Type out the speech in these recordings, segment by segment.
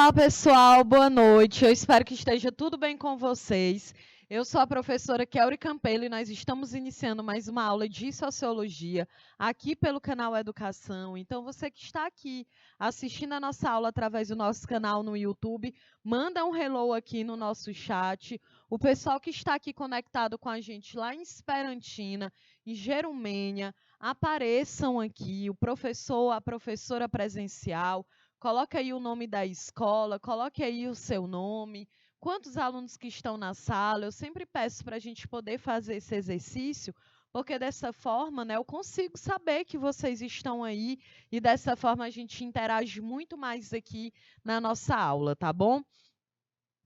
Olá, pessoal, boa noite. Eu espero que esteja tudo bem com vocês. Eu sou a professora Kelly Campelo e nós estamos iniciando mais uma aula de Sociologia aqui pelo canal Educação. Então, você que está aqui assistindo a nossa aula através do nosso canal no YouTube, manda um hello aqui no nosso chat. O pessoal que está aqui conectado com a gente lá em Esperantina, em Gerumênia, apareçam aqui, o professor, a professora presencial. Coloque aí o nome da escola, coloque aí o seu nome, quantos alunos que estão na sala. Eu sempre peço para a gente poder fazer esse exercício, porque dessa forma, né, eu consigo saber que vocês estão aí e dessa forma a gente interage muito mais aqui na nossa aula, tá bom?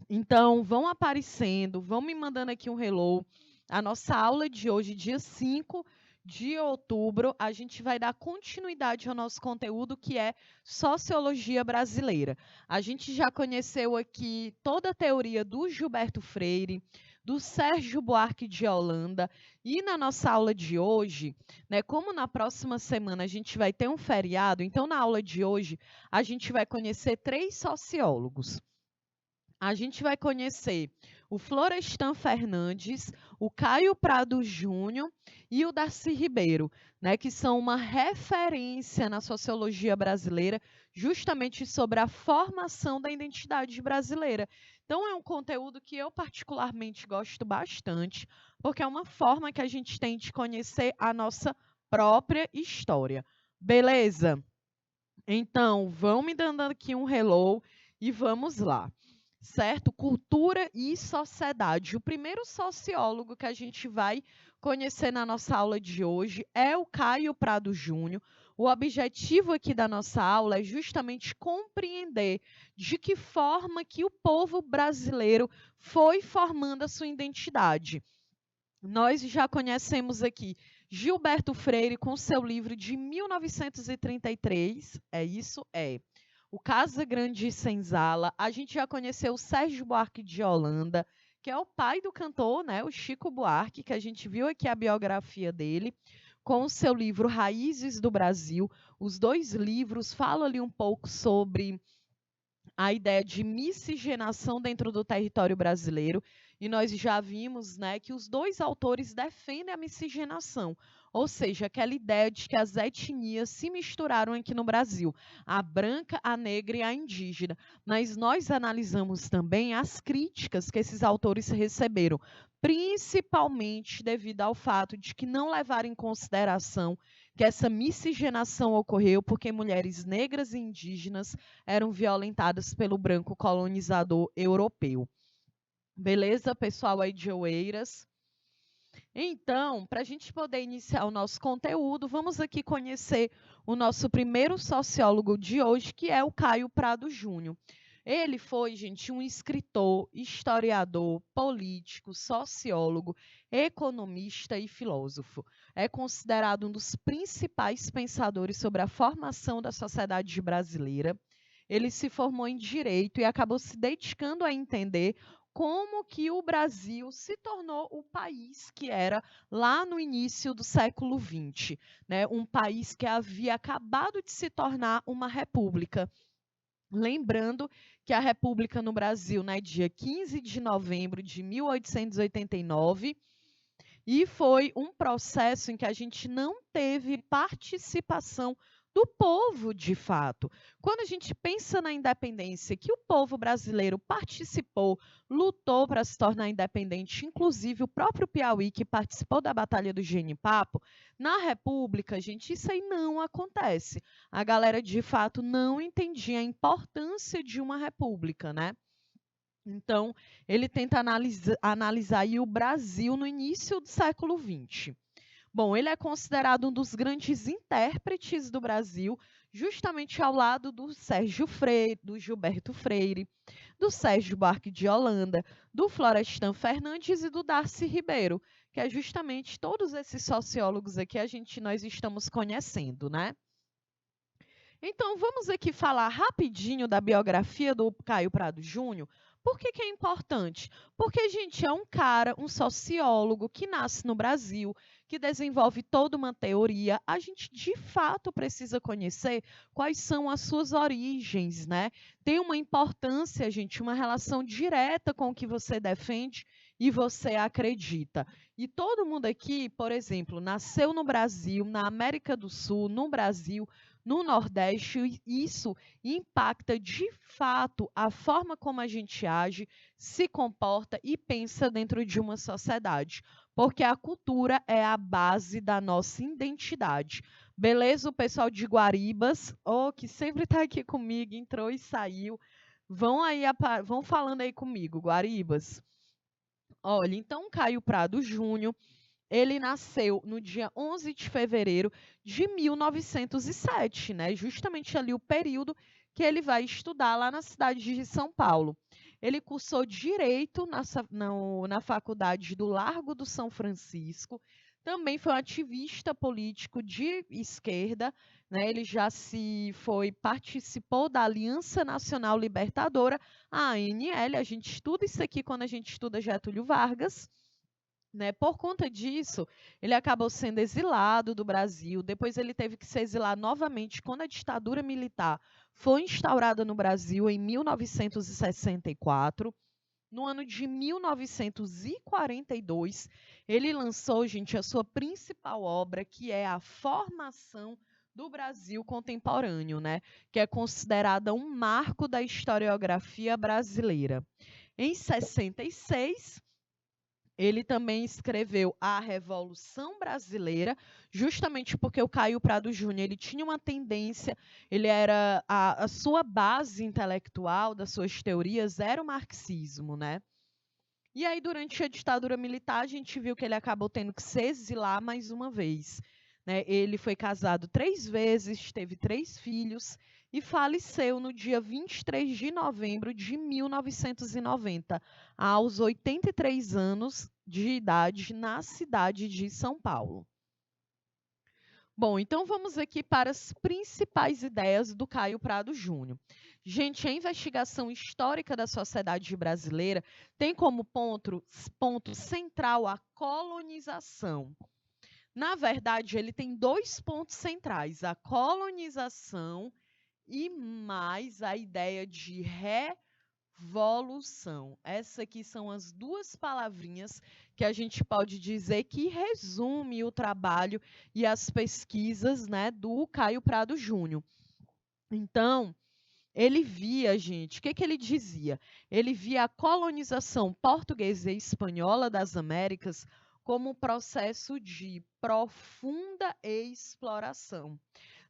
Então, vão aparecendo, vão me mandando aqui um hello. A nossa aula de hoje, dia 5 de outubro, a gente vai dar continuidade ao nosso conteúdo, que é Sociologia Brasileira. A gente já conheceu aqui toda a teoria do Gilberto Freire, do Sérgio Buarque de Holanda, e na nossa aula de hoje, né, como na próxima semana a gente vai ter um feriado, então na aula de hoje a gente vai conhecer 3 sociólogos. A gente vai conhecer o Florestan Fernandes, o Caio Prado Júnior e o Darcy Ribeiro, né, que são uma referência na sociologia brasileira, justamente sobre a formação da identidade brasileira. Então, é um conteúdo que eu particularmente gosto bastante, porque é uma forma que a gente tem de conhecer a nossa própria história. Beleza? Então, vão me dando aqui um hello e vamos lá. Certo? Cultura e sociedade. O primeiro sociólogo que a gente vai conhecer na nossa aula de hoje é o Caio Prado Júnior. O objetivo aqui da nossa aula é justamente compreender de que forma que o povo brasileiro foi formando a sua identidade. Nós já conhecemos aqui Gilberto Freire com seu livro de 1933, é isso? É. O Casa Grande Senzala. A gente já conheceu o Sérgio Buarque de Holanda, que é o pai do cantor, né, o Chico Buarque, que a gente viu aqui a biografia dele, com o seu livro Raízes do Brasil. Os 2 livros falam ali um pouco sobre a ideia de miscigenação dentro do território brasileiro, e nós já vimos, né, que os 2 autores defendem a miscigenação, ou seja, aquela ideia de que as etnias se misturaram aqui no Brasil, a branca, a negra e a indígena. Mas nós analisamos também as críticas que esses autores receberam, principalmente devido ao fato de que não levaram em consideração que essa miscigenação ocorreu porque mulheres negras e indígenas eram violentadas pelo branco colonizador europeu. Beleza, pessoal aí de Oeiras? Então, para a gente poder iniciar o nosso conteúdo, vamos aqui conhecer o nosso primeiro sociólogo de hoje, que é o Caio Prado Júnior. Ele foi, gente, um escritor, historiador, político, sociólogo, economista e filósofo. É considerado um dos principais pensadores sobre a formação da sociedade brasileira. Ele se formou em Direito e acabou se dedicando a entender como que o Brasil se tornou o país que era lá no início do século XX, né? Um país que havia acabado de se tornar uma república. Lembrando que a República no Brasil, né, dia 15 de novembro de 1889, e foi um processo em que a gente não teve participação do povo, de fato. Quando a gente pensa na independência, que o povo brasileiro participou, lutou para se tornar independente, inclusive o próprio Piauí, que participou da Batalha do Genipapo, na República, gente, isso aí não acontece. A galera, de fato, não entendia a importância de uma república, né? Então, ele tenta analisar aí o Brasil no início do século XX. Bom, ele é considerado um dos grandes intérpretes do Brasil, justamente ao lado do Sérgio Freire, do Gilberto Freire, do Sérgio Buarque de Holanda, do Florestan Fernandes e do Darcy Ribeiro, que é justamente todos esses sociólogos aqui nós estamos conhecendo, né? Então, vamos aqui falar rapidinho da biografia do Caio Prado Júnior. Por que é importante? Porque, gente, é um cara, um sociólogo que nasce no Brasil, que desenvolve toda uma teoria, a gente de fato precisa conhecer quais são as suas origens, né? Tem uma importância, gente, uma relação direta com o que você defende e você acredita. E todo mundo aqui, por exemplo, nasceu no Brasil, na América do Sul, no Brasil, no Nordeste, e isso impacta de fato a forma como a gente age, se comporta e pensa dentro de uma sociedade, porque a cultura é a base da nossa identidade. Beleza, o pessoal de Guaribas, que sempre está aqui comigo, entrou e saiu. Vão falando aí comigo, Guaribas. Olha, então Caio Prado Júnior, ele nasceu no dia 11 de fevereiro de 1907, né? Justamente ali o período que ele vai estudar lá na cidade de São Paulo. Ele cursou Direito na Faculdade do Largo do São Francisco. Também foi um ativista político de esquerda, né? Ele participou da Aliança Nacional Libertadora, a ANL. A gente estuda isso aqui quando a gente estuda Getúlio Vargas. Né? Por conta disso, ele acabou sendo exilado do Brasil. Depois ele teve que se exilar novamente quando a ditadura militar foi instaurada no Brasil em 1964. No ano de 1942, ele lançou, gente, a sua principal obra, que é a Formação do Brasil Contemporâneo, né? Que é considerada um marco da historiografia brasileira. Em 66, ele também escreveu A Revolução Brasileira, justamente porque o Caio Prado Júnior ele tinha uma tendência, a sua base intelectual das suas teorias era o marxismo, né? E aí, durante a ditadura militar, a gente viu que ele acabou tendo que se exilar mais uma vez, né? Ele foi casado 3 vezes, teve 3 filhos e faleceu no dia 23 de novembro de 1990, aos 83 anos de idade, na cidade de São Paulo. Bom, então vamos aqui para as principais ideias do Caio Prado Júnior. Gente, a investigação histórica da sociedade brasileira tem como ponto central a colonização. Na verdade, ele tem 2 pontos centrais, a colonização e mais a ideia de revolução. Essas aqui são as 2 palavrinhas que a gente pode dizer que resume o trabalho e as pesquisas, né, do Caio Prado Júnior. Então, ele via, gente, o que ele dizia? Ele via a colonização portuguesa e espanhola das Américas como um processo de profunda exploração.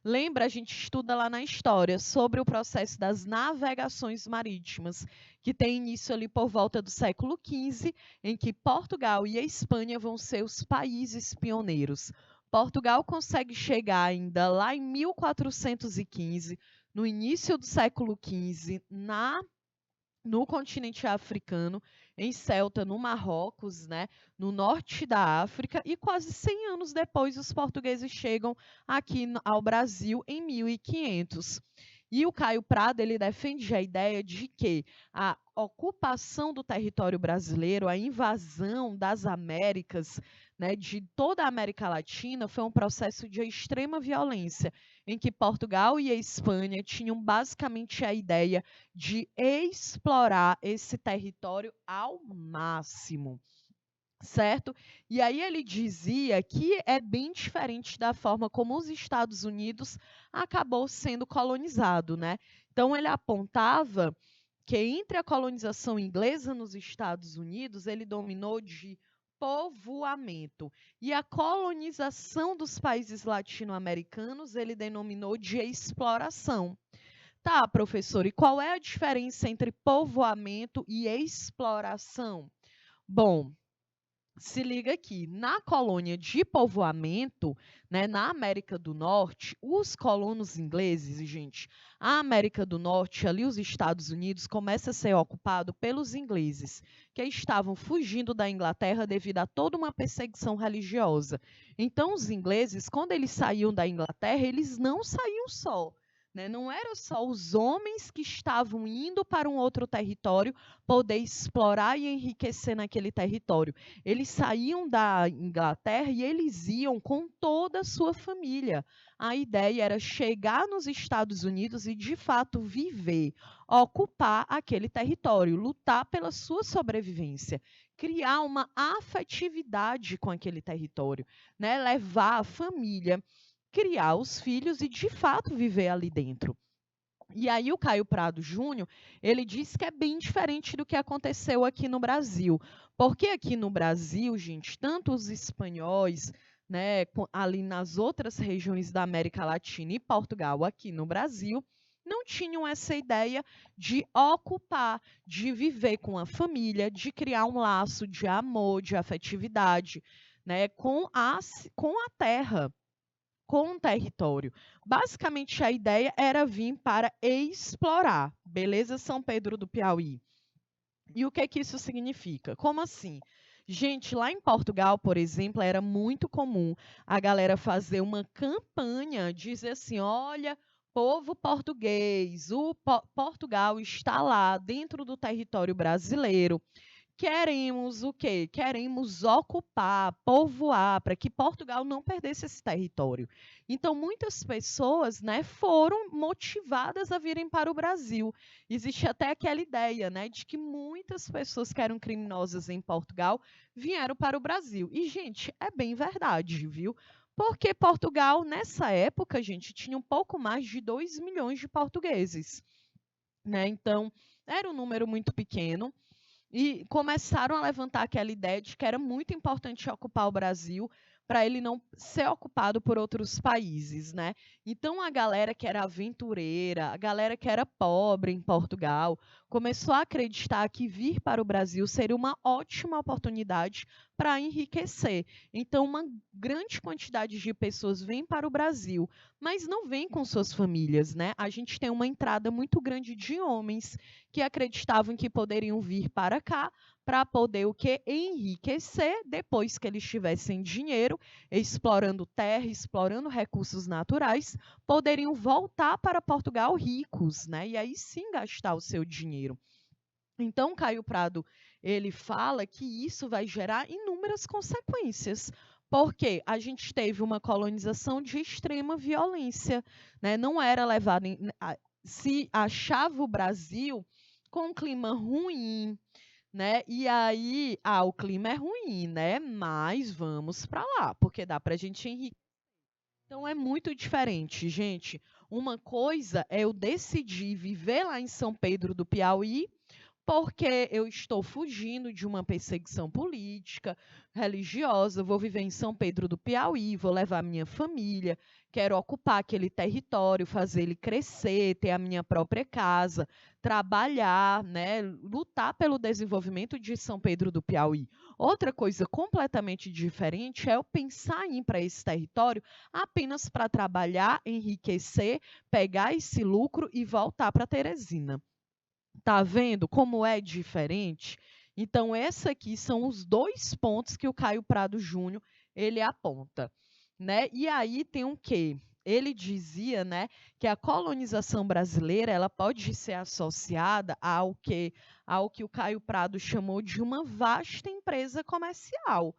Lembra, a gente estuda lá na história sobre o processo das navegações marítimas, que tem início ali por volta do século XV, em que Portugal e a Espanha vão ser os países pioneiros. Portugal consegue chegar ainda lá em 1415, no início do século XV, no continente africano, em Ceuta, no Marrocos, né, no norte da África, e quase 100 anos depois os portugueses chegam aqui ao Brasil em 1500. E o Caio Prado ele defende a ideia de que a ocupação do território brasileiro, a invasão das Américas, né, de toda a América Latina, foi um processo de extrema violência, em que Portugal e a Espanha tinham basicamente a ideia de explorar esse território ao máximo. Certo? E aí ele dizia que é bem diferente da forma como os Estados Unidos acabou sendo colonizado, né? Então ele apontava que entre a colonização inglesa nos Estados Unidos, ele dominou de povoamento, e a colonização dos países latino-americanos ele denominou de exploração. Tá, professor, e qual é a diferença entre povoamento e exploração? Bom, se liga aqui, na colônia de povoamento, né, na América do Norte, os colonos ingleses, gente, a América do Norte, ali os Estados Unidos, começa a ser ocupado pelos ingleses, que estavam fugindo da Inglaterra devido a toda uma perseguição religiosa. Então, os ingleses, quando eles saíam da Inglaterra, eles não saíam só. né? Não era só os homens que estavam indo para um outro território poder explorar e enriquecer naquele território. Eles saíam da Inglaterra e eles iam com toda a sua família. A ideia era chegar nos Estados Unidos e, de fato, viver, ocupar aquele território, lutar pela sua sobrevivência, criar uma afetividade com aquele território, né? Levar a família, criar os filhos e, de fato, viver ali dentro. E aí o Caio Prado Júnior, ele diz que é bem diferente do que aconteceu aqui no Brasil. Porque aqui no Brasil, gente, tanto os espanhóis, né, ali nas outras regiões da América Latina e Portugal, aqui no Brasil, não tinham essa ideia de ocupar, de viver com a família, de criar um laço de amor, de afetividade, né, com a terra, com o território. Basicamente, a ideia era vir para explorar, beleza, São Pedro do Piauí. E o que isso significa? Como assim? Gente, lá em Portugal, por exemplo, era muito comum a galera fazer uma campanha, dizer assim, olha, povo português, Portugal está lá dentro do território brasileiro. Queremos o quê? Queremos ocupar, povoar, para que Portugal não perdesse esse território. Então, muitas pessoas, né, foram motivadas a virem para o Brasil. Existe até aquela ideia, né, de que muitas pessoas que eram criminosas em Portugal vieram para o Brasil. E, gente, é bem verdade, viu? Porque Portugal, nessa época, gente, tinha um pouco mais de 2 milhões de portugueses, né? Então, era um número muito pequeno. E começaram a levantar aquela ideia de que era muito importante ocupar o Brasil para ele não ser ocupado por outros países, né? Então a galera que era aventureira, a galera que era pobre em Portugal, começou a acreditar que vir para o Brasil seria uma ótima oportunidade para enriquecer. Então uma grande quantidade de pessoas vem para o Brasil, mas não vem com suas famílias, né? A gente tem uma entrada muito grande de homens que acreditavam que poderiam vir para cá para poder o que enriquecer depois que eles tivessem dinheiro, explorando terra, explorando recursos naturais, poderiam voltar para Portugal ricos, né? E aí sim gastar o seu dinheiro. Então, Caio Prado, ele fala que isso vai gerar inúmeras consequências, porque a gente teve uma colonização de extrema violência, né? Não era levado se achava o Brasil com um clima ruim, né? E aí, o clima é ruim, né? Mas vamos para lá, porque dá para a gente enriquecer. Então é muito diferente, gente. Uma coisa é eu decidir viver lá em São Pedro do Piauí porque eu estou fugindo de uma perseguição política, religiosa, vou viver em São Pedro do Piauí, vou levar minha família, quero ocupar aquele território, fazer ele crescer, ter a minha própria casa, trabalhar, né, lutar pelo desenvolvimento de São Pedro do Piauí. Outra coisa completamente diferente é eu pensar em ir para esse território apenas para trabalhar, enriquecer, pegar esse lucro e voltar para Teresina. Tá vendo como é diferente? Então, esses aqui são os dois pontos que o Caio Prado Júnior ele aponta, né? E aí tem um quê? Ele dizia, né, que a colonização brasileira ela pode ser associada ao que o Caio Prado chamou de uma vasta empresa comercial.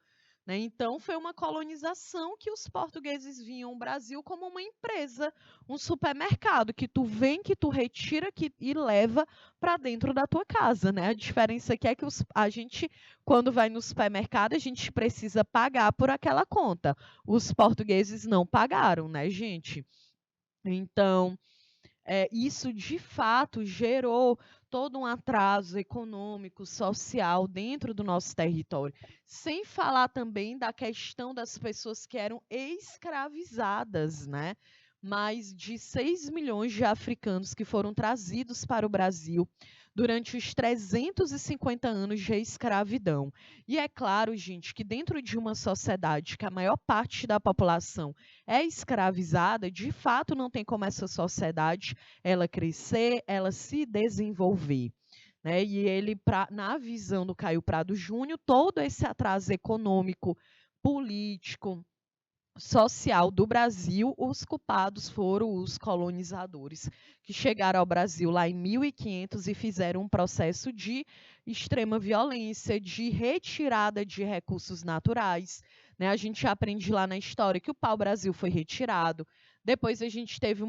Né? Então, foi uma colonização que os portugueses vinham ao Brasil como uma empresa, um supermercado, que tu vem, que tu retira e leva para dentro da tua casa. Né? A diferença aqui é que a gente, quando vai no supermercado, a gente precisa pagar por aquela conta. Os portugueses não pagaram, né, gente? Então, isso de fato gerou todo um atraso econômico, social dentro do nosso território. Sem falar também da questão das pessoas que eram escravizadas, né? Mais de 6 milhões de africanos que foram trazidos para o Brasil durante os 350 anos de escravidão. E é claro, gente, que dentro de uma sociedade que a maior parte da população é escravizada, de fato não tem como essa sociedade ela crescer, ela se desenvolver. Né? E ele, na visão do Caio Prado Júnior, todo esse atraso econômico, político, social do Brasil, os culpados foram os colonizadores, que chegaram ao Brasil lá em 1500 e fizeram um processo de extrema violência, de retirada de recursos naturais. Né? A gente aprende lá na história que o pau-brasil foi retirado. Depois a gente teve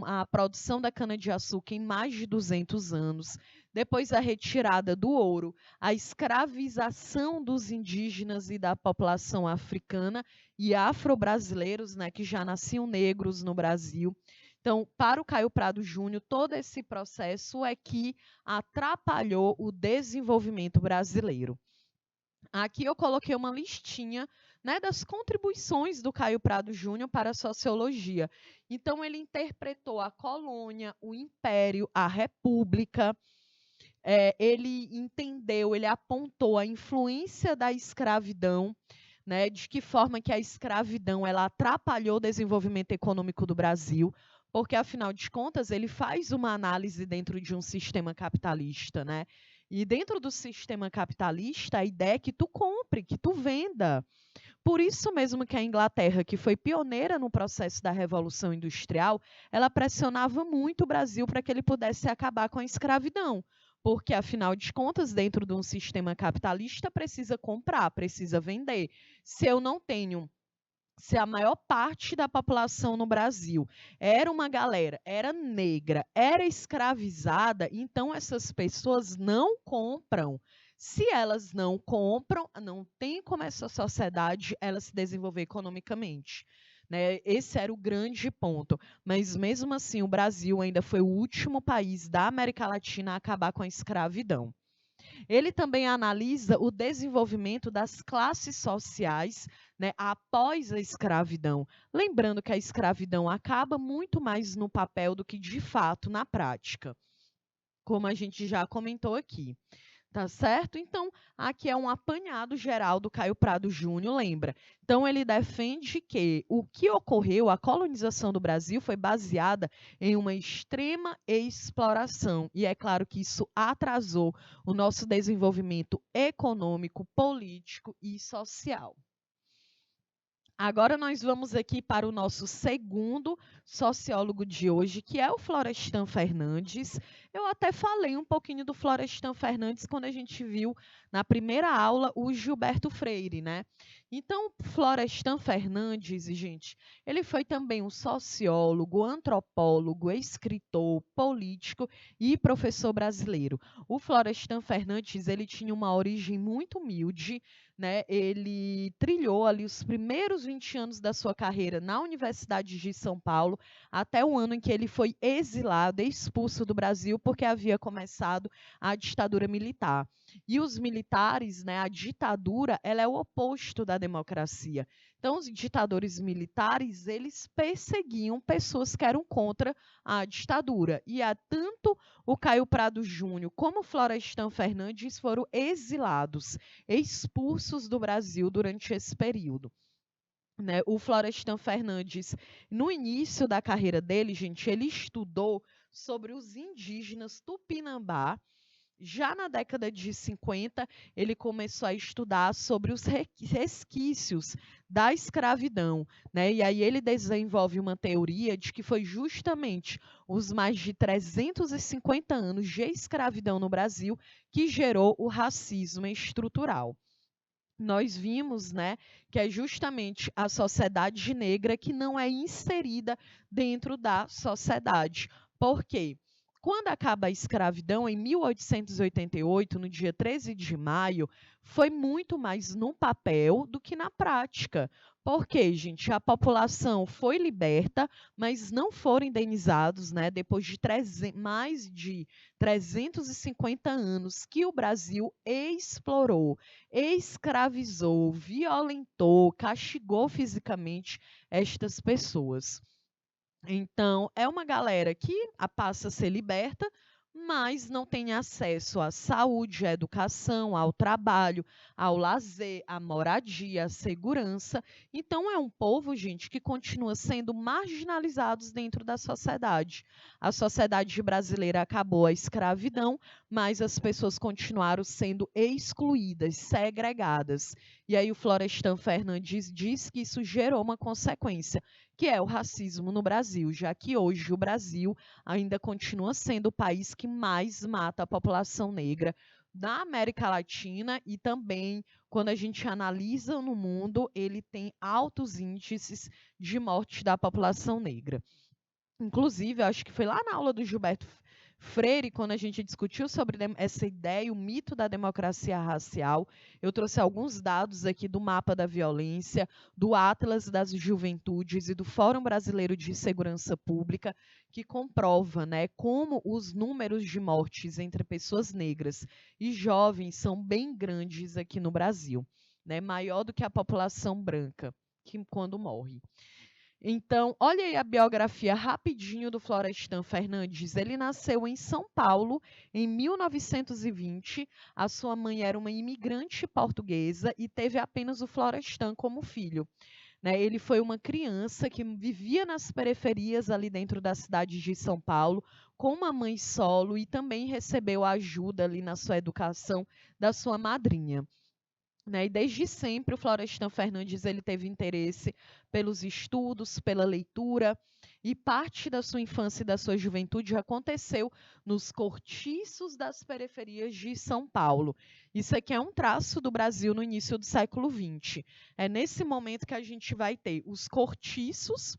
a produção da cana-de-açúcar em mais de 200 anos. Depois a retirada do ouro, a escravização dos indígenas e da população africana e afro-brasileiros, né, que já nasciam negros no Brasil. Então, para o Caio Prado Júnior, todo esse processo é que atrapalhou o desenvolvimento brasileiro. Aqui eu coloquei uma listinha, né, das contribuições do Caio Prado Júnior para a sociologia. Então, ele interpretou a colônia, o império, a república. Ele entendeu, ele apontou a influência da escravidão, né, de que forma que a escravidão ela atrapalhou o desenvolvimento econômico do Brasil, porque, afinal de contas, ele faz uma análise dentro de um sistema capitalista, né? E dentro do sistema capitalista, a ideia é que tu compre, que tu venda. Por isso mesmo que a Inglaterra, que foi pioneira no processo da Revolução Industrial, ela pressionava muito o Brasil para que ele pudesse acabar com a escravidão. Porque, afinal de contas, dentro de um sistema capitalista, precisa comprar, precisa vender. Se a maior parte da população no Brasil era uma galera, era negra, era escravizada, então essas pessoas não compram. Se elas não compram, não tem como essa sociedade ela se desenvolver economicamente. Né? Esse era o grande ponto. Mas, mesmo assim, o Brasil ainda foi o último país da América Latina a acabar com a escravidão. Ele também analisa o desenvolvimento das classes sociais, né, após a escravidão. Lembrando que a escravidão acaba muito mais no papel do que, de fato, na prática, como a gente já comentou aqui. Tá certo? Então, aqui é um apanhado geral do Caio Prado Júnior, lembra? Então, ele defende que o que ocorreu, a colonização do Brasil, foi baseada em uma extrema exploração. E é claro que isso atrasou o nosso desenvolvimento econômico, político e social. Agora nós vamos aqui para o nosso segundo sociólogo de hoje, que é o Florestan Fernandes. Eu até falei um pouquinho do Florestan Fernandes quando a gente viu na primeira aula o Gilberto Freire, né? Então, Florestan Fernandes, gente, ele foi também um sociólogo, antropólogo, escritor, político e professor brasileiro. O Florestan Fernandes, ele tinha uma origem muito humilde, né? Ele trilhou ali os primeiros 20 anos da sua carreira na Universidade de São Paulo, até o ano em que ele foi exilado, expulso do Brasil, porque havia começado a ditadura militar. E os militares, né, a ditadura, ela é o oposto da democracia. Então, os ditadores militares, eles perseguiam pessoas que eram contra a ditadura. E tanto o Caio Prado Júnior como o Florestan Fernandes foram exilados, expulsos do Brasil durante esse período. Né? O Florestan Fernandes, no início da carreira dele, gente, ele estudou sobre os indígenas Tupinambá. Já na década de 50, ele começou a estudar sobre os resquícios da escravidão, né? E aí ele desenvolve uma teoria de que foi justamente os mais de 350 anos de escravidão no Brasil que gerou o racismo estrutural. Nós vimos, né, que é justamente a sociedade negra que não é inserida dentro da sociedade. Por quê? Quando acaba a escravidão, em 1888, no dia 13 de maio, foi muito mais no papel do que na prática. Por quê, gente? A população foi liberta, mas não foram indenizados, né? Depois de mais de 350 anos que o Brasil explorou, escravizou, violentou, castigou fisicamente estas pessoas. Então, é uma galera que passa a ser liberta, mas não têm acesso à saúde, à educação, ao trabalho, ao lazer, à moradia, à segurança. Então, é um povo, gente, que continua sendo marginalizados dentro da sociedade. A sociedade brasileira acabou a escravidão, mas as pessoas continuaram sendo excluídas, segregadas. E aí o Florestan Fernandes diz que isso gerou uma consequência, que é o racismo no Brasil, já que hoje o Brasil ainda continua sendo o país que mais mata a população negra da América Latina e também, quando a gente analisa no mundo, ele tem altos índices de morte da população negra. Inclusive, eu acho que foi lá na aula do Gilberto Freire, quando a gente discutiu sobre essa ideia, o mito da democracia racial, eu trouxe alguns dados aqui do mapa da violência, do Atlas das Juventudes e do Fórum Brasileiro de Segurança Pública, que comprova, né, como os números de mortes entre pessoas negras e jovens são bem grandes aqui no Brasil, né, maior do que a população branca, que quando morre. Então, olha aí a biografia rapidinho do Florestan Fernandes. Ele nasceu em São Paulo em 1920. A sua mãe era uma imigrante portuguesa e teve apenas o Florestan como filho. Né? Ele foi uma criança que vivia nas periferias ali dentro da cidade de São Paulo, com uma mãe solo e também recebeu ajuda ali na sua educação da sua madrinha. Né? E desde sempre o Florestan Fernandes ele teve interesse pelos estudos, pela leitura, e parte da sua infância e da sua juventude aconteceu nos cortiços das periferias de São Paulo. Isso aqui é um traço do Brasil no início do século XX. É nesse momento que a gente vai ter os cortiços,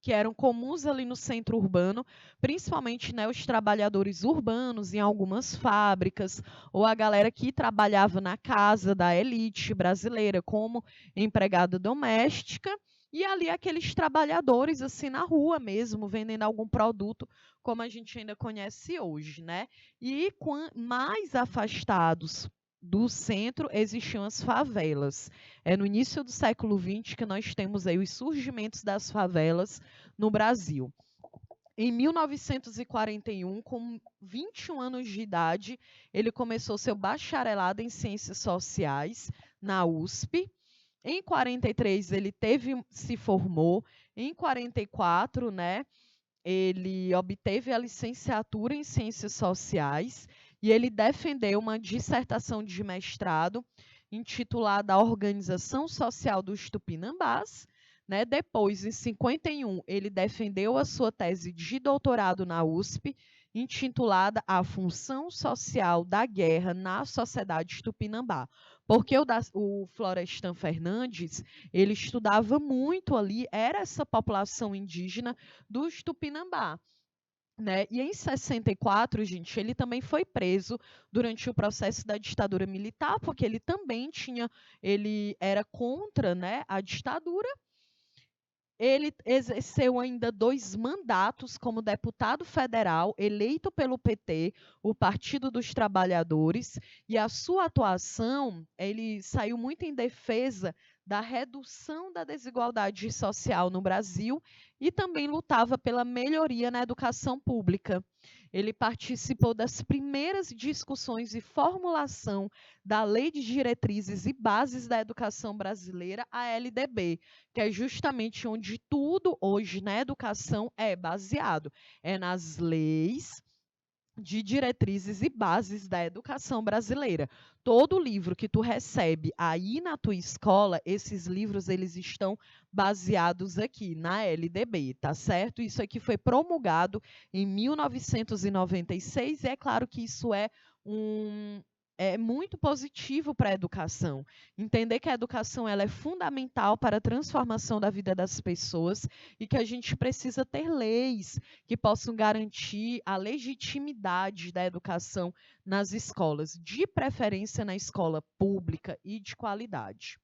que eram comuns ali no centro urbano, principalmente, né, os trabalhadores urbanos em algumas fábricas, ou a galera que trabalhava na casa da elite brasileira como empregada doméstica, e ali aqueles trabalhadores assim na rua mesmo, vendendo algum produto, como a gente ainda conhece hoje, né? E mais afastados do centro existiam as favelas. É no início do século XX que nós temos aí os surgimentos das favelas no Brasil. Em 1941, com 21 anos de idade, ele começou seu bacharelado em Ciências Sociais na USP. Em 43, ele se formou. Em 44, né, ele obteve a licenciatura em Ciências Sociais e ele defendeu uma dissertação de mestrado intitulada A Organização Social dos Tupinambás. Né? Depois, em 51, ele defendeu a sua tese de doutorado na USP, intitulada A Função Social da Guerra na Sociedade Tupinambá. Porque o Florestan Fernandes, ele estudava muito ali, era essa população indígena dos Tupinambá. Né? E em 64, gente, ele também foi preso durante o processo da ditadura militar, porque ele era contra, né, a ditadura. Ele exerceu ainda 2 mandatos como deputado federal, eleito pelo PT, o Partido dos Trabalhadores, e a sua atuação, ele saiu muito em defesa da redução da desigualdade social no Brasil e também lutava pela melhoria na educação pública. Ele participou das primeiras discussões e formulação da Lei de Diretrizes e Bases da Educação Brasileira, a LDB, que é justamente onde tudo hoje na educação é baseado. É nas leis de diretrizes e bases da educação brasileira. Todo livro que tu recebe aí na tua escola, esses livros eles estão baseados aqui na LDB, tá certo? Isso aqui foi promulgado em 1996 e é claro que isso é muito positivo para a educação. Entender que a educação ela é fundamental para a transformação da vida das pessoas e que a gente precisa ter leis que possam garantir a legitimidade da educação nas escolas, de preferência na escola pública e de qualidade.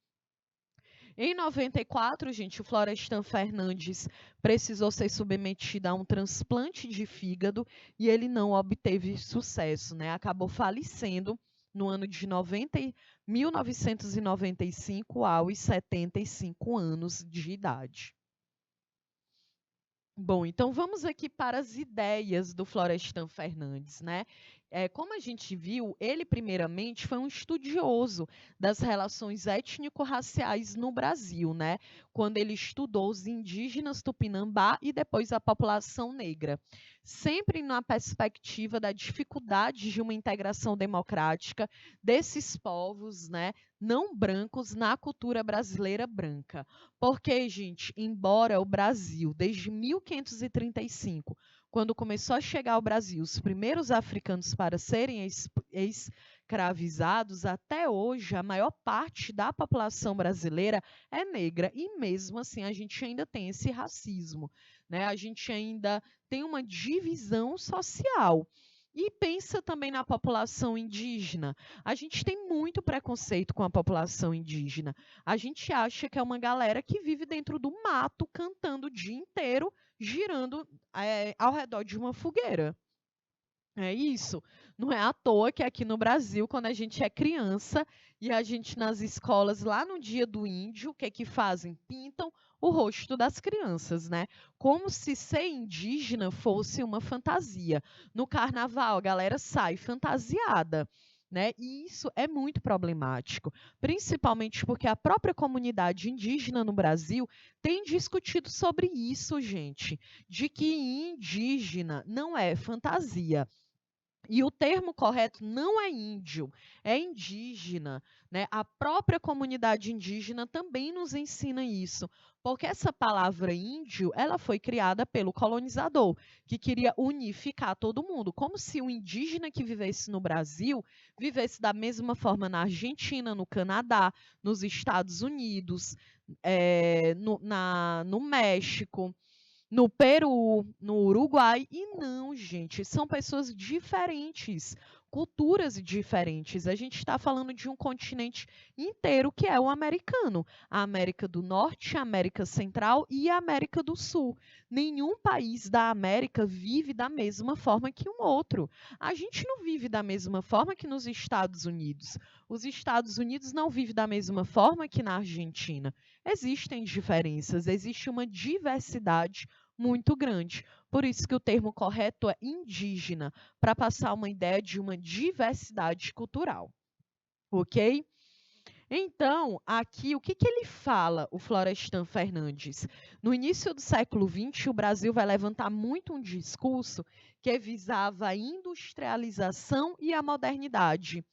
Em 94, gente, o Florestan Fernandes precisou ser submetido a um transplante de fígado e ele não obteve sucesso, né? Acabou falecendo no ano de 1995, aos 75 anos de idade. Bom, então vamos aqui para as ideias do Florestan Fernandes, né? Como a gente viu, ele primeiramente foi um estudioso das relações étnico-raciais no Brasil, né? Quando ele estudou os indígenas Tupinambá e depois a população negra, sempre na perspectiva da dificuldade de uma integração democrática desses povos, né, não brancos na cultura brasileira branca. Porque, gente, embora o Brasil, desde 1535, quando começou a chegar ao Brasil os primeiros africanos para serem escravizados, até hoje a maior parte da população brasileira é negra. E mesmo assim a gente ainda tem esse racismo, né? A gente ainda tem uma divisão social. E pensa também na população indígena. A gente tem muito preconceito com a população indígena. A gente acha que é uma galera que vive dentro do mato, cantando o dia inteiro, girando ao redor de uma fogueira. É isso. Não é à toa que aqui no Brasil, quando a gente é criança e a gente nas escolas, lá no dia do índio, o que é que fazem? Pintam o rosto das crianças, né? Como se ser indígena fosse uma fantasia. No carnaval, a galera sai fantasiada. Né? E isso é muito problemático, principalmente porque a própria comunidade indígena no Brasil tem discutido sobre isso, gente, de que indígena não é fantasia. E o termo correto não é índio, é indígena, né? A própria comunidade indígena também nos ensina isso, porque essa palavra índio, ela foi criada pelo colonizador, que queria unificar todo mundo, como se o indígena que vivesse no Brasil vivesse da mesma forma na Argentina, no Canadá, nos Estados Unidos, no México, no Peru, no Uruguai, e não, gente, são pessoas diferentes, culturas diferentes. A gente está falando de um continente inteiro que é o americano, a América do Norte, a América Central e a América do Sul. Nenhum país da América vive da mesma forma que um outro. A gente não vive da mesma forma que nos Estados Unidos. Os Estados Unidos não vivem da mesma forma que na Argentina. Existem diferenças, existe uma diversidade muito grande. Por isso que o termo correto é indígena, para passar uma ideia de uma diversidade cultural. Ok? Então, aqui, o que ele fala, o Florestan Fernandes? No início do século XX, o Brasil vai levantar muito um discurso que visava a industrialização e a modernidade.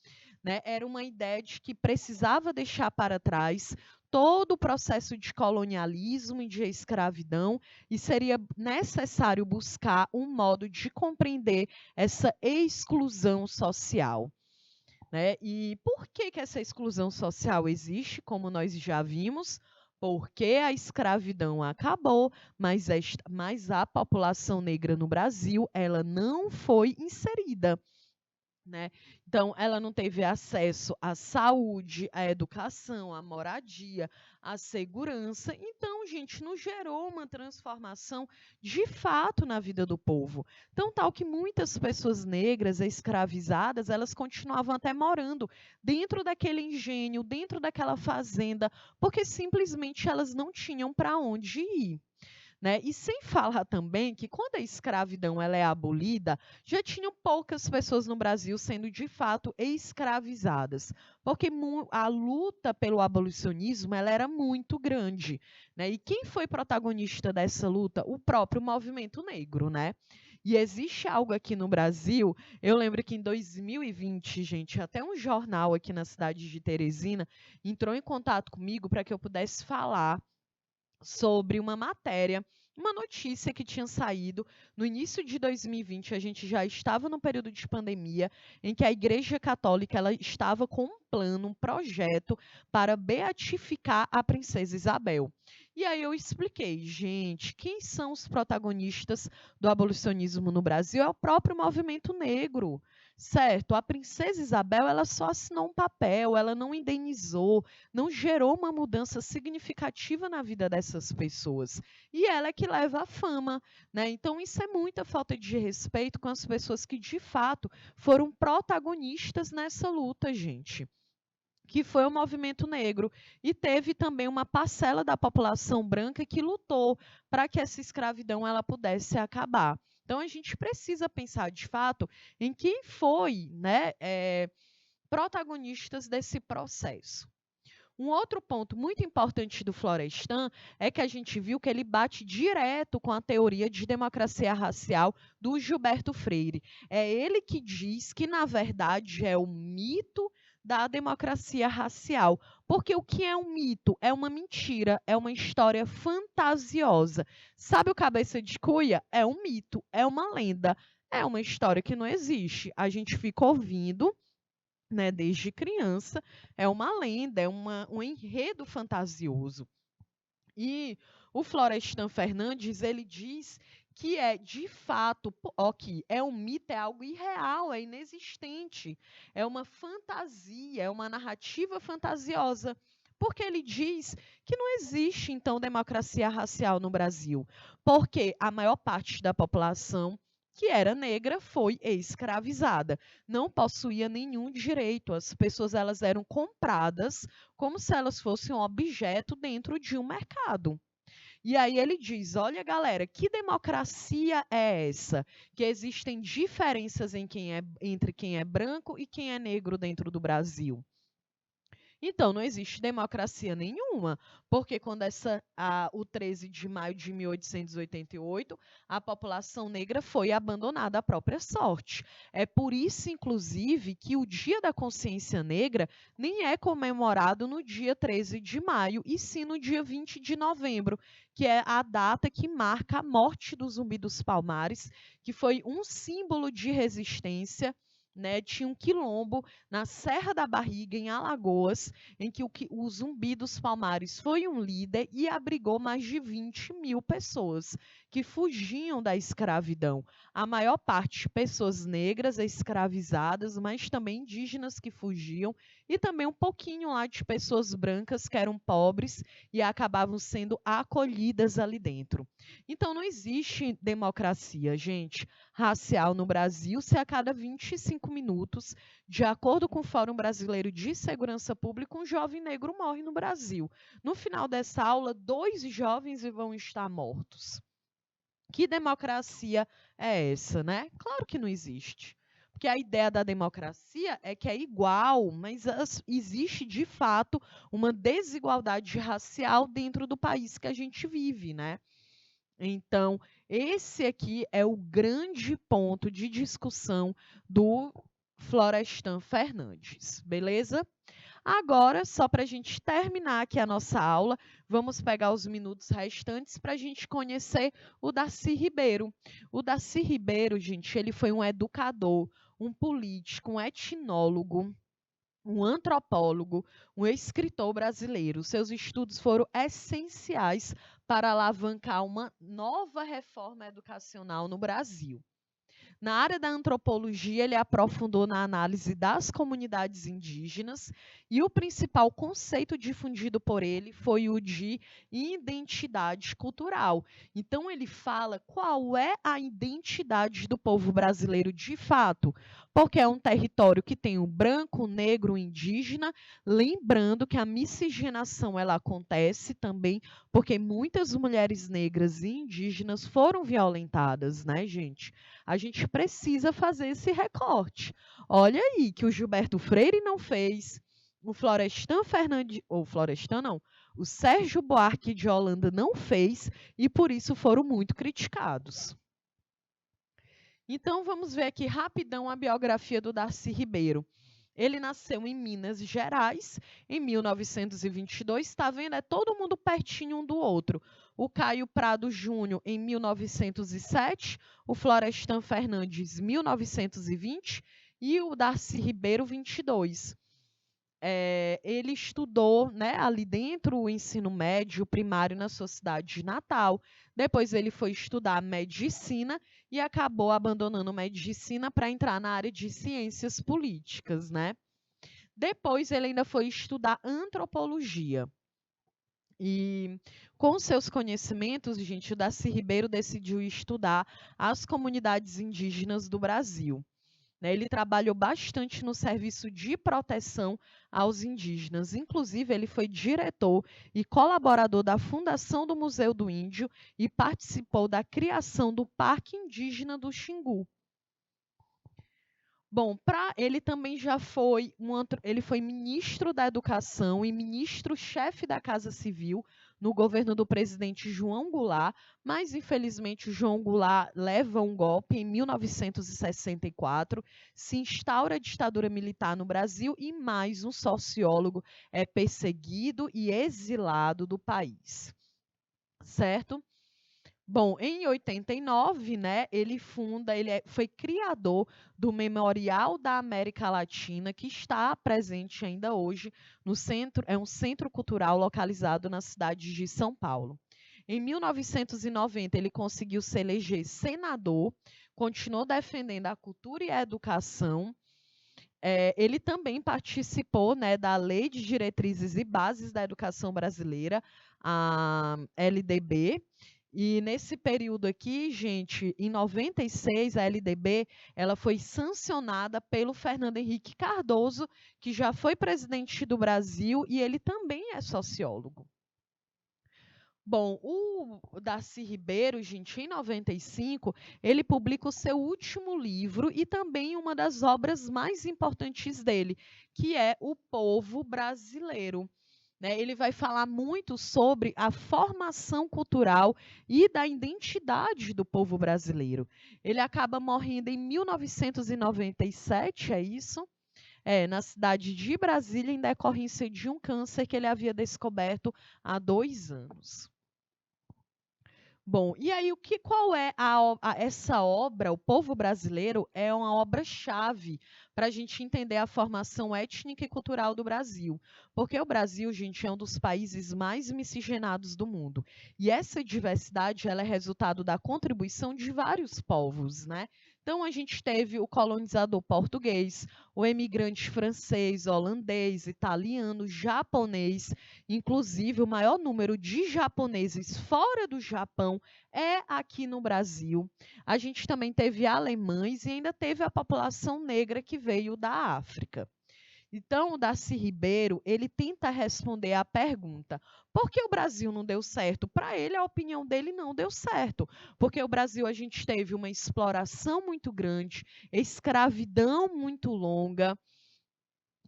Né? Era uma ideia de que precisava deixar para trás todo o processo de colonialismo e de escravidão e seria necessário buscar um modo de compreender essa exclusão social. Né? E por que essa exclusão social existe, como nós já vimos? Porque a escravidão acabou, mas a população negra no Brasil ela não foi inserida. Né? Então, ela não teve acesso à saúde, à educação, à moradia, à segurança. Então, gente, não gerou uma transformação de fato na vida do povo. Então, tal que muitas pessoas negras escravizadas, elas continuavam até morando dentro daquele engenho, dentro daquela fazenda, porque simplesmente elas não tinham para onde ir. Né? E sem falar também que quando a escravidão ela é abolida, já tinham poucas pessoas no Brasil sendo de fato escravizadas, porque a luta pelo abolicionismo ela era muito grande. Né? E quem foi protagonista dessa luta? O próprio movimento negro. Né? E existe algo aqui no Brasil, eu lembro que em 2020, gente, até um jornal aqui na cidade de Teresina entrou em contato comigo para que eu pudesse falar sobre uma matéria, uma notícia que tinha saído no início de 2020. A gente já estava no período de pandemia em que a Igreja Católica ela estava com um plano, um projeto para beatificar a princesa Isabel. E aí eu expliquei, gente, quem são os protagonistas do abolicionismo no Brasil? É o próprio movimento negro. Certo, a princesa Isabel ela só assinou um papel, ela não indenizou, não gerou uma mudança significativa na vida dessas pessoas. E ela é que leva a fama, né? Então isso é muita falta de respeito com as pessoas que de fato foram protagonistas nessa luta, gente. que foi o movimento negro, e teve também uma parcela da população branca que lutou para que essa escravidão ela pudesse acabar. Então, a gente precisa pensar, de fato, em quem foi, né, protagonistas desse processo. Um outro ponto muito importante do Florestan é que a gente viu que ele bate direto com a teoria de democracia racial do Gilberto Freire. É ele que diz que, na verdade, é o mito da democracia racial. Porque o que é um mito? É uma mentira, é uma história fantasiosa. Sabe o cabeça de cuia? É um mito, é uma lenda, é uma história que não existe. A gente fica ouvindo, né, desde criança, é uma lenda, é um enredo fantasioso. E o Florestan Fernandes, ele diz que é, de fato, que é um mito, é algo irreal, é inexistente, é uma fantasia, é uma narrativa fantasiosa. Porque ele diz que não existe, então, democracia racial no Brasil, porque a maior parte da população que era negra foi escravizada, não possuía nenhum direito. As pessoas elas eram compradas como se elas fossem um objeto dentro de um mercado. E aí ele diz: olha, galera, que democracia é essa? Que existem diferenças entre quem é branco e quem é negro dentro do Brasil. Então, não existe democracia nenhuma, porque quando o 13 de maio de 1888, a população negra foi abandonada à própria sorte. É por isso, inclusive, que o Dia da Consciência Negra nem é comemorado no dia 13 de maio, e sim no dia 20 de novembro, que é a data que marca a morte do Zumbi dos Palmares, que foi um símbolo de resistência. Né, tinha um quilombo na Serra da Barriga, em Alagoas, em que o Zumbi dos Palmares foi um líder e abrigou mais de 20 mil pessoas que fugiam da escravidão. A maior parte pessoas negras escravizadas, mas também indígenas que fugiam, e também um pouquinho lá de pessoas brancas que eram pobres e acabavam sendo acolhidas ali dentro. Então não existe democracia, gente, racial no Brasil se a cada 25 minutos, de acordo com o Fórum Brasileiro de Segurança Pública, um jovem negro morre no Brasil. No final dessa aula, 2 jovens vão estar mortos. Que democracia é essa, né? Claro que não existe. Porque a ideia da democracia é que é igual, mas existe de fato uma desigualdade racial dentro do país que a gente vive, né? Então, esse aqui é o grande ponto de discussão do Florestan Fernandes, beleza? Agora, só para a gente terminar aqui a nossa aula, vamos pegar os minutos restantes para a gente conhecer o Darcy Ribeiro. O Darcy Ribeiro, gente, ele foi um educador, um político, um etnólogo, um antropólogo, um escritor brasileiro. Seus estudos foram essenciais para alavancar uma nova reforma educacional no Brasil. Na área da antropologia, ele aprofundou na análise das comunidades indígenas, e o principal conceito difundido por ele foi o de identidade cultural. Então, ele fala qual é a identidade do povo brasileiro de fato, porque é um território que tem o branco, o negro, o indígena, lembrando que a miscigenação ela acontece também porque muitas mulheres negras e indígenas foram violentadas, né, gente? A gente precisa fazer esse recorte. Olha aí que o Gilberto Freire não fez, o Florestan Fernandes, ou Florestan não, o Sérgio Buarque de Holanda não fez, e por isso foram muito criticados. Então vamos ver aqui rapidão a biografia do Darcy Ribeiro. Ele nasceu em Minas Gerais em 1922, está vendo? É todo mundo pertinho um do outro. O Caio Prado Júnior em 1907, o Florestan Fernandes 1920 e o Darcy Ribeiro 22. Ele estudou, né, ali dentro o ensino médio primário na sua cidade de Natal. Depois ele foi estudar medicina e acabou abandonando medicina para entrar na área de ciências políticas, né? Depois ele ainda foi estudar antropologia. E com seus conhecimentos, gente, o Darcy Ribeiro decidiu estudar as comunidades indígenas do Brasil. né? Ele trabalhou bastante no serviço de proteção aos indígenas. Inclusive, ele foi diretor e colaborador da fundação do Museu do Índio e participou da criação do Parque Indígena do Xingu. Bom, ele também já foi ele foi ministro da Educação e ministro-chefe da Casa Civil no governo do presidente João Goulart, mas infelizmente o João Goulart leva um golpe em 1964, se instaura a ditadura militar no Brasil e mais um sociólogo é perseguido e exilado do país. Certo? Bom, em 89, né, ele foi criador do Memorial da América Latina, que está presente ainda hoje no centro, é um centro cultural localizado na cidade de São Paulo. Em 1990, ele conseguiu se eleger senador, continuou defendendo a cultura e a educação. Ele também participou, né, da Lei de Diretrizes e Bases da Educação Brasileira, a LDB. E nesse período aqui, gente, em 96, a LDB ela foi sancionada pelo Fernando Henrique Cardoso, que já foi presidente do Brasil e ele também é sociólogo. Bom, o Darcy Ribeiro, gente, em 95, ele publica o seu último livro e também uma das obras mais importantes dele, que é O Povo Brasileiro. Né? Ele vai falar muito sobre a formação cultural e da identidade do povo brasileiro. Ele acaba morrendo em 1997, é isso? Na cidade de Brasília, em decorrência de um câncer que ele havia descoberto há 2 anos. Bom, e aí qual é essa obra, O Povo Brasileiro, é uma obra-chave para a gente entender a formação étnica e cultural do Brasil. Porque o Brasil, gente, é um dos países mais miscigenados do mundo. E essa diversidade ela é resultado da contribuição de vários povos, né? Então, a gente teve o colonizador português, o emigrante francês, holandês, italiano, japonês. Inclusive, o maior número de japoneses fora do Japão é aqui no Brasil. A gente também teve alemães e ainda teve a população negra que veio da África. Então, o Darcy Ribeiro, ele tenta responder à pergunta: por que o Brasil não deu certo? Para ele, a opinião dele não deu certo, porque o Brasil a gente teve uma exploração muito grande, escravidão muito longa.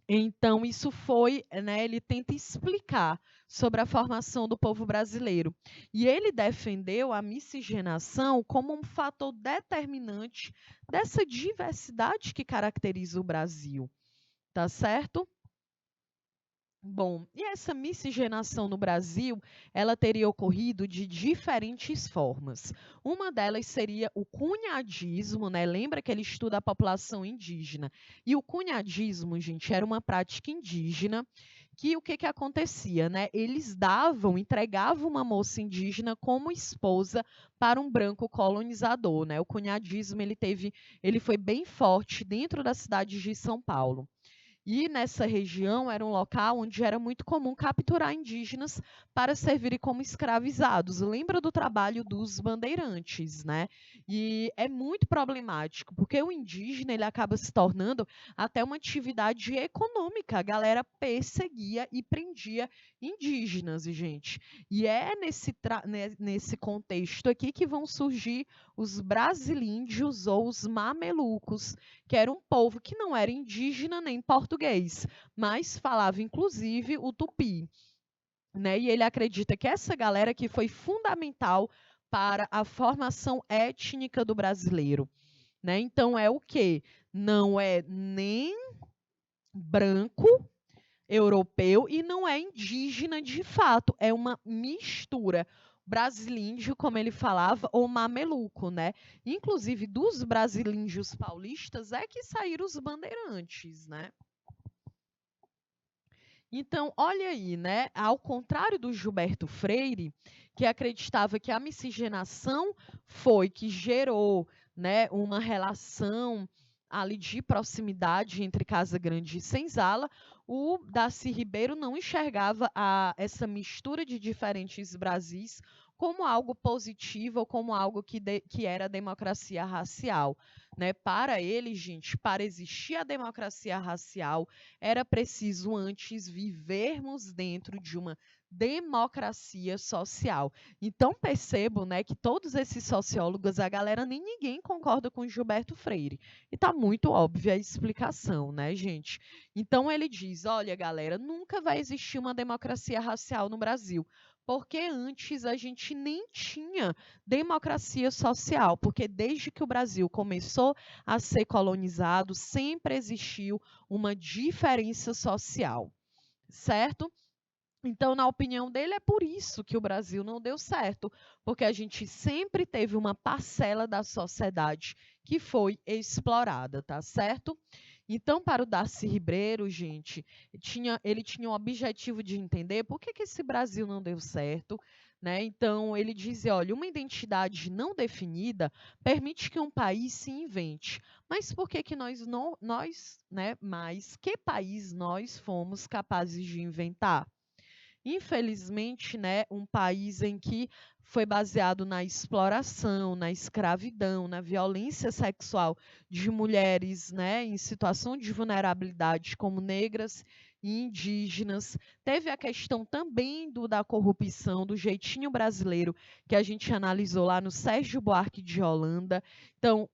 Então, isso foi, né, ele tenta explicar sobre a formação do povo brasileiro. E ele defendeu a miscigenação como um fator determinante dessa diversidade que caracteriza o Brasil. Tá certo? Bom, e essa miscigenação no Brasil, ela teria ocorrido de diferentes formas. Uma delas seria o cunhadismo, né? Lembra que ele estuda a população indígena. E o cunhadismo, gente, era uma prática indígena que o que acontecia, né? Eles entregavam uma moça indígena como esposa para um branco colonizador, né? O cunhadismo, ele foi bem forte dentro da cidade de São Paulo. E nessa região era um local onde era muito comum capturar indígenas para servirem como escravizados. Lembra do trabalho dos bandeirantes, né? E é muito problemático, porque o indígena ele acaba se tornando até uma atividade econômica. A galera perseguia e prendia indígenas, gente. E é nesse contexto aqui que vão surgir os brasilíndios ou os mamelucos, que era um povo que não era indígena nem português, mas falava inclusive o tupi. Né? E ele acredita que essa galera que foi fundamental para a formação étnica do brasileiro. Né? Então é o quê? Não é nem branco, europeu e não é indígena de fato, é uma mistura brasilíndio, como ele falava, ou mameluco, né? Inclusive, dos brasilíndios paulistas é que saíram os bandeirantes, né? Então, olha aí, né? Ao contrário do Gilberto Freire, que acreditava que a miscigenação foi que gerou, né, uma relação ali de proximidade entre Casa Grande e Senzala, o Darcy Ribeiro não enxergava essa mistura de diferentes Brasis como algo positivo ou como algo que era democracia racial. né? Para ele, gente, para existir a democracia racial, era preciso antes vivermos dentro de uma democracia social. Então percebo, né, que todos esses sociólogos, a galera nem ninguém concorda com Gilberto Freire. E está muito óbvia a explicação, né, gente? Então ele diz: olha, galera, nunca vai existir uma democracia racial no Brasil. Porque antes a gente nem tinha democracia social, porque desde que o Brasil começou a ser colonizado, sempre existiu uma diferença social, certo? Então, na opinião dele, é por isso que o Brasil não deu certo, porque a gente sempre teve uma parcela da sociedade que foi explorada, tá certo? Então, para o Darcy Ribeiro, gente, ele tinha o objetivo de entender por que esse Brasil não deu certo, né? Então, ele dizia, olha, uma identidade não definida permite que um país se invente. Mas por que mas que país nós fomos capazes de inventar? Infelizmente, né, um país em que foi baseado na exploração, na escravidão, na violência sexual de mulheres, né, em situação de vulnerabilidade, como negras e indígenas. Teve a questão também da corrupção, do jeitinho brasileiro, que a gente analisou lá no Sérgio Buarque de Holanda. Então,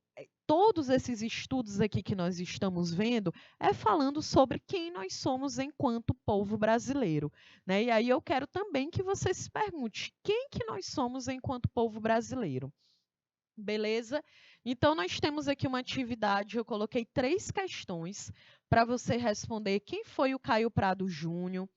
todos esses estudos aqui que nós estamos vendo é falando sobre quem nós somos enquanto povo brasileiro, né? E aí eu quero também que você se pergunte, quem que nós somos enquanto povo brasileiro? Beleza? Então, nós temos aqui uma atividade, eu coloquei 3 questões para você responder quem foi o Caio Prado Júnior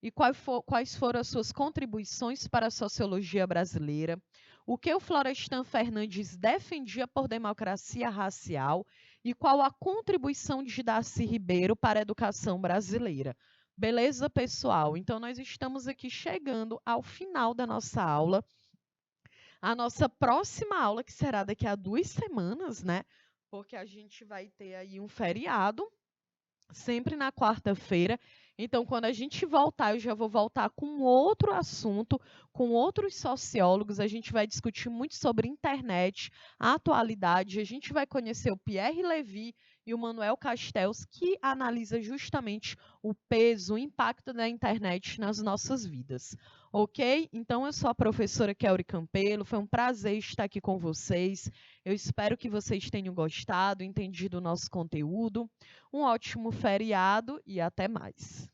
e quais foram as suas contribuições para a sociologia brasileira, o que o Florestan Fernandes defendia por democracia racial e qual a contribuição de Darcy Ribeiro para a educação brasileira. Beleza, pessoal? Então, nós estamos aqui chegando ao final da nossa aula. A nossa próxima aula, que será daqui a 2 semanas, né? Porque a gente vai ter aí um feriado, sempre na quarta-feira. Então, quando a gente voltar, eu já vou voltar com outro assunto, com outros sociólogos. A gente vai discutir muito sobre internet, a atualidade. A gente vai conhecer o Pierre Levy e o Manuel Castells, que analisa justamente o peso, o impacto da internet nas nossas vidas. Ok? Então, eu sou a professora Kelly Campelo. Foi um prazer estar aqui com vocês. Eu espero que vocês tenham gostado, entendido o nosso conteúdo. Um ótimo feriado e até mais.